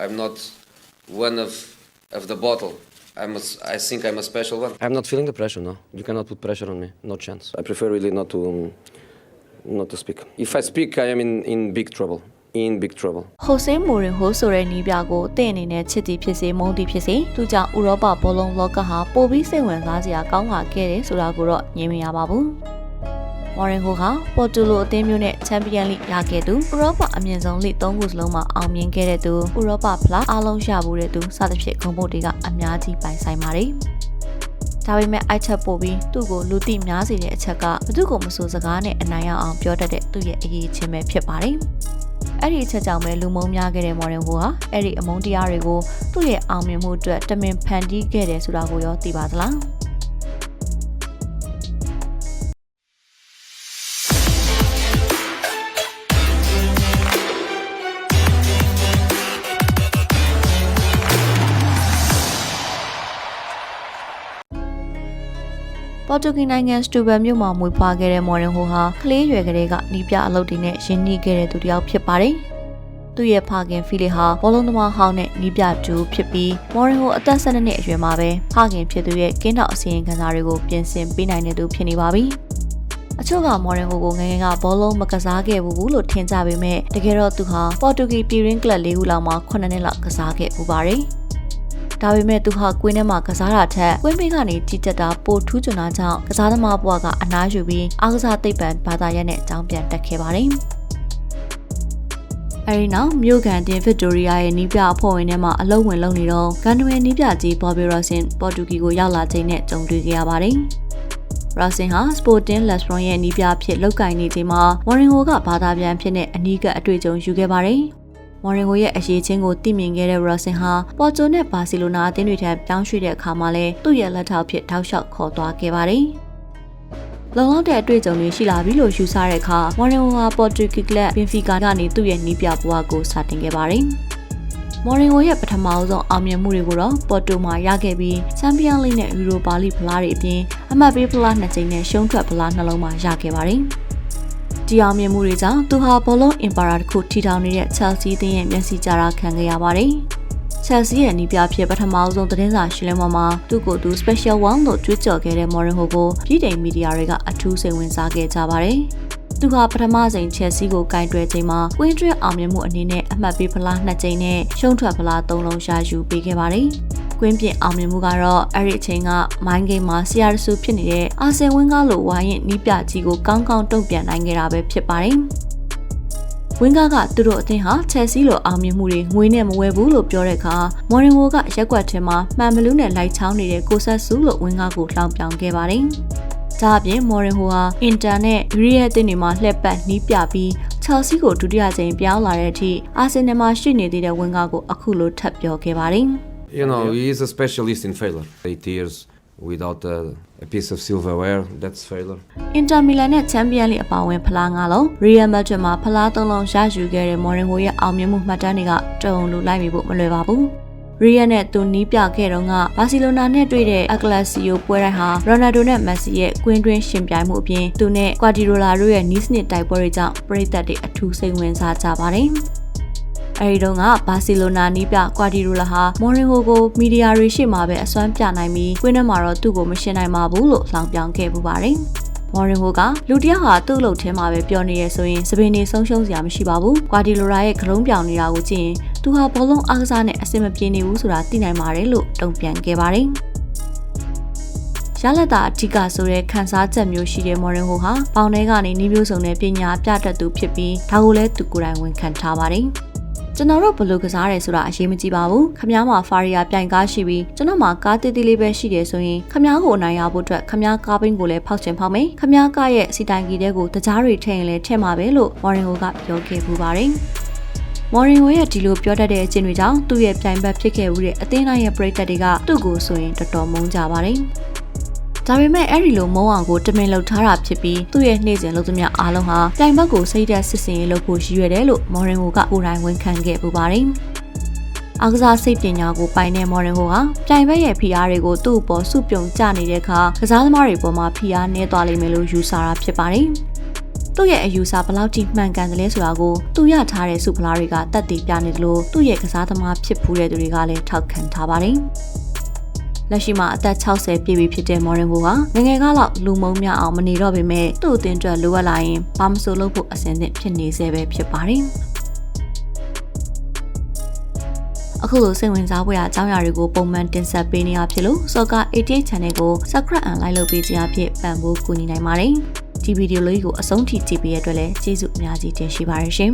I'm not one of the bottle. I think I'm a special one. I'm not feeling the pressure, no. You cannot put pressure on me. No chance. I prefer really not to speak. If I speak, I am in big trouble. In big trouble. Jose Mourinho ဆိုတဲ့နီးပြကိုတဲ့အနေနဲ့ချစ်တီဖြစ်စေမုန်းတီဖြစ်စေသူကြောင့်ဥရောပဘောလုံးလောကဟာပိုပြီးစိတ်ဝင်စားစရာကောင်းလာခဲ့တယ်ဆိုတာကိုတော့ညင်မရပါဘူး။ Mourinho ကပေါ်တူလိုအသင်းမျိုးနဲ့ချန်ပီယံလိရခဲ့သူဥရောပအမြင့်ဆုံးလိ3ခုစလုံးမှာအောင်မြင်ခဲ့တဲ့သူဥရောပဖလားအားလုံးရဖို့တဲ့သူစသဖြင့်ဂုဏ်ပုဒ်တွေကအများကြီးပိုင်ဆိုင်ပါတယ်။ဒါပေမဲ့အိုက်ချက်ပို့ပြီးသူ့ကိုလူသိများစေတဲ့အချက်ကဘသူ့ကိုမဆိုစကားနဲ့အနိုင်ရအောင်ပြောတတ်တဲ့သူ့ရဲ့အရေးချင်းပဲဖြစ်ပါတယ်။အဲ့ဒီအချက်ကြောင့်ပဲလူမုံများခဲ့တဲ့ Mourinho ဟာအဲ့ဒီအမုန်းတရားတွေကိုသူ့ရဲ့အောင်မြင်မှုအတွက်တမင်ဖန်တီးခဲ့တယ်ဆိုတာကိုရောသိပါသလားပေါ်တူဂီနိုင်ငံစတူဘန်မြို့မှာမွေးဖွားခဲ့တဲ့ Mourinho ဟာကလေးရွယ်ကလေးကနီးပြအလုပ်တွေနဲ့ရင်းနှီးခဲ့တဲ့သူတစ်ယောက်ဖြစ်ပါတယ်။သူ့ရဲ့ဖခင်ဖီလီဟာဘောလုံးသမားဟောင်းနဲ့နီးပြတူဖြစ်ပြီး Mourinho အသက်12နှစ်အရွယ်မှာပဲဖခင်ဖြစ်သူရဲ့ကင်းထောက်အစီရင်ခံစာတွေကိုပြင်ဆင်ပေးနိုင်တဲ့သူဖြစ်နေပါပြီ။အချို့က Mourinho ကိုငယ်ငယ်ကဘောလုံးမကစားခဲ့ဘူးလို့ထင်ကြပေမဲ့တကယ်တော့သူဟာပေါ်တူဂီပြည်ရင်းကလပ်၄ခုလောက်မှာ9နှစ်လောက်ကစားခဲ့ပူပါတယ်။ဒါပေမဲ့သူဟာကွင်းထဲမှာကစားတာထက်ကွင်းဘေးကနေကြီးကြပ်တာပိုထူးချွန်တာကြောင့်ကစားသမားဘဝကအနားယူပြီးအားကစားသိပ္ပံဘာသာရပ်နဲ့အကြောင်းပြန်တက်ခဲ့ပါတယ်။အဲဒီနောက်မြို့ကန်တင်ဗစ်တိုရီယာရဲ့နီးပြအဖွဲ့ဝင်ထဲမှာအလုံးဝင်လုံနေတော့ဂန်နဝယ်နီးပြကြီးဘော်ဘီရော့ဆင်ပေါ်တူဂီကိုရောက်လာချိန်နဲ့ကြုံတွေ့ခဲ့ရပါတယ်။ရော့ဆင်ဟာစပိုတင်လက်စရွန်ရဲ့နီးပြဖြစ်လောက်ကင်နေချိန်မှာ Mourinho ကဘာသာပြန်ဖြစ်တဲ့အနီးကအတွေ့အကြုံယူခဲ့ပါတယ်။ Mourinho ရဲ့အရေးချင်းကိုသိမြင်ခဲ့တဲ့ Rossin ဟာပေါ်တိုနဲ့ဘာစီလိုနာအသင်းတွေထံပြောင်းရွှေ့တဲ့အခါမှာလည်းသူ့ရဲ့လက်ထောက်ဖြစ်ထောက်လျှောက်ခေါ်သွားခဲ့ပါတယ်။လုံလောက်တဲ့အတွေ့အကြုံတွေရှိလာပြီလို့ယူဆတဲ့အခါ Mourinho ဟာပေါ်တူဂီကလပ်ဘင်ဖီကာကနေသူ့ရဲ့နီးပြဘဝကိုစတင်ခဲ့ပါတယ်။ Mourinho ရဲ့ပထမဆုံးအောင်မြင်မှုတွေကိုတော့ပေါ်တိုမှာရခဲ့ပြီးချန်ပီယံလိနဲ့ယူရိုပါလိဖလားတွေအပြင်အမှတ်ပေးဖလား2ကြိမ်နဲ့ရှုံးထွက်ဖလားနှလုံးမှာရခဲ့ပါတယ်။ဒီအောင်မြင်မှုတွေကြောင့်သူဟာဘောလုံးအင်ပါယာတစ်ခုထီထောင်နေတဲ့ Chelsea အသင်းရဲ့မျက်စိကြားခံခဲ့ရပါတယ်။ Chelsea ရဲ့နီးပြဖြစ်ပထမဆုံးသတင်းစာရှင်းလင်းပွဲမှာသူ့ကိုသူ Special One လို့ကြွေးကြော်ခဲ့တဲ့ Mourinho ကိုပြည်တိုင်မီဒီယာတွေကအထူးစိတ်ဝင်စားခဲ့ကြပါတယ်။သူဟာပထမဆုံး Chelsea ကိုကင်တွယ်ချိန်မှာကွင်းတွင်းအောင်မြင်မှုအနေနဲ့အမှတ်ပေးဖလား2ကြိမ်နဲ့ရှုံးထွက်ဖလား3လုံးရယူပေးခဲ့ပါတယ်။ကွင်းပြင်အောင်မြင်မှုကတော့အဲ့ဒီအချိန်ကမိုင်းဂိမ်းမှာဆီယာရဆူဖြစ်နေတဲ့အာဆင်ဝင်းကားလိုဝိုင်းရင်နီးပြကြီးကိုကောင်းကောင်းတုံ့ပြန်နိုင်ခဲ့တာပဲဖြစ်ပါတယ်။ဝင်းကားကသူတို့အသင်းဟာ Chelsea လိုအောင်မြင်မှုတွေငွေနဲ့မဝယ်ဘူးလို့ပြောတဲ့အခါ Mourinho ကရက်ကွက်ထဲမှာမှန်ဘလူးနဲ့လိုက်ချောင်းနေတဲ့ကိုဆက်စုလို့ဝင်းကားကိုလှောင်ပြောင်ခဲ့ပါတယ်။ဒါအပြင် Mourinho ဟာအင်တာနဲ့ရီးရဲ့အသင်းတွေမှာလှည့်ပတ်နီးပြပြီး Chelsea ကိုဒုတိယကြိမ်ပြောင်းလာတဲ့အထိအာဆင်နယ်မှာရှိနေသေးတဲ့ဝင်းကားကိုအခုလိုထပ်ပြောခဲ့ပါတယ်။ You know, he is a specialist in failure. 8 years without a piece of silverware, that's failure. Inter Milan နဲ့ Champions League အပါအဝင်ဖလား9လုံး Real Madrid မှာဖလား3လုံးရယူခဲ့တဲ့ Mourinho ရဲ့အောင်မြင်မှုမှတ်တမ်းတွေကတုံလူလိုက်မိဖို့မလွယ်ပါဘူး။ Real နဲ့သူနီးပြခဲ့တော့က Barcelona နဲ့တွေ့တဲ့ El Clasico ပွဲတိုင်းဟာ Ronaldo နဲ့ Messi ရဲ့ကွင်းတွင်းရှင်ပြိုင်မှုအပြင်သူနဲ့ Guardiola တို့ရဲ့နီးစနစ်တိုက်ပွဲတွေကြောင့်ပရိသတ်တွေအထူးစိတ်ဝင်စားကြပါတယ်။အဲဒီတော့ကဘာစီလိုနာနီးပြကွာဒီရိုလာဟာ Mourinho ကိုမီဒီယာတွေရှေ့မှာပဲအစွမ်းပြနိုင်ပြီးကွင်းထဲမှာတော့သူ့ကိုမရှင်းနိုင်ပါဘူးလို့လှောင်ပြောင်ခဲ့ပူပါတယ်။ Mourinho ကလူတယောက်ဟာသူ့အလုပ်ထဲမှာပဲပြောနေရဆိုရင်စပင်းနေဆုံးရှုံးစရာမရှိပါဘူး။ကွာဒီရိုလာရဲ့ခလုံးပြောင်နေတာကိုကြည့်ရင်သူဟာဘောလုံးအားကစားနဲ့အဆင်မပြေနေဘူးဆိုတာသိနိုင်ပါတယ်လို့တုံ့ပြန်ခဲ့ပါတယ်။ရလက်တာအဓိကဆိုတဲ့ခန်းစားချက်မျိုးရှိတဲ့ Mourinho ဟာပေါင်ထဲကနေနှီးမျိုးစုံနဲ့ပညာပြတတ်သူဖြစ်ပြီးဒါကိုလည်းသူကိုယ်တိုင်ဝန်ခံထားပါတယ်။ကျွန်တော်တို့ဘယ်လိုကစားရဲဆိုတာအရေးမကြီးပါဘူးခမားမှာဖာရီယာပြိုင်ကားရှိပြီးကျွန်တော်မှာကားတေးသေးလေးပဲရှိတယ်ဆိုရင်ခမားကိုနိုင်ရဖို့အတွက်ခမားကားပင်းကိုလည်းဖောက်ချင်ဖောက်မယ်ခမားကားရဲ့စီတိုင်ကြီးတဲ့ကိုတကြားတွေထည့်ရင်လည်းထည့်မှာပဲလို့ Mourinho ကပြောခဲ့ပူပါတယ်Mourinho ရဲ့ဒီလိုပြောတတ်တဲ့အကျင့်တွေကြောင့်သူ့ရဲ့ပြိုင်ဘက်ဖြစ်ခဲ့မှုတဲ့အသင်းတိုင်းရဲ့ပရိသတ်တွေကသူ့ကိုဆိုရင်တော်တော်မုန်းကြပါတယ်ဒါပေမဲ့အဲ့ဒီလိုမုန်းအောင်ကိုတမင်လှုပ်ထားတာဖြစ်ပြီးသူ့ရဲ့နှိမ့်စင်လုပ်သမျှအားလုံးဟာပြိုင်ဘက်ကိုစိတ်သက်စစ်စင်ရေးလုပ်ဖို့ရည်ရွယ်တယ်လို့ Mourinho ကကိုယ်တိုင်ဝန်ခံခဲ့ပူပါတယ်။အားကစားစိတ်ပညာကိုပိုင်တဲ့ Mourinho ဟာပြိုင်ဘက်ရဲ့ဖိအားတွေကိုသူ့အပေါ်စုပြုံကျနေတဲ့အခါကစားသမားတွေပေါ်မှာဖိအားနည်းသွားလိမ့်မယ်လို့ယူဆတာဖြစ်ပါတယ်။ သူ့ရဲ့အယူဆဘယ်လောက်ထိမှန်ကန်တယ်လဲဆိုတာကိုသူရထားတဲ့စုဖလားတွေကတတ်သိပြနေတယ်လို့သူ့ရဲ့ကစားသမားဖြစ်ဖူးတဲ့သူတွေကလည်းထောက်ခံထားပါတယ်လက်ရှိမှာအသက်60ပြည့်ပြီဖြစ်တဲ့မော်ရင်ဟိုဟာငငယ်ကလောက်လူမုံများအောင်မနေတော့ပေမဲ့သူ့အသင်းအတွက်လိုအပ်လာရင်ဘာမဆိုလုပ်ဖို့အဆင်သင့်ဖြစ်နေစေပဲဖြစ်ပါတယ်အခုလိုစိတ်ဝင်စားဖွယ်အကြောင်းအရာတွေကိုပုံမှန်တင်ဆက်ပေးနေရဖြစ်လို့ Soccer 88 Channel ကို Subscribe and Like လုပ်ပေးခြင်းအဖြစ်ပံ့ပိုးကူညီနိုင်ပါတယ်ဒီဗီဒီယိုလေးကိုအဆုံးထိကြည့်ပေးရတဲ့အတွက်လည်းကျေးဇူးအများကြီးတင်ရှိပါတယ်ရှင်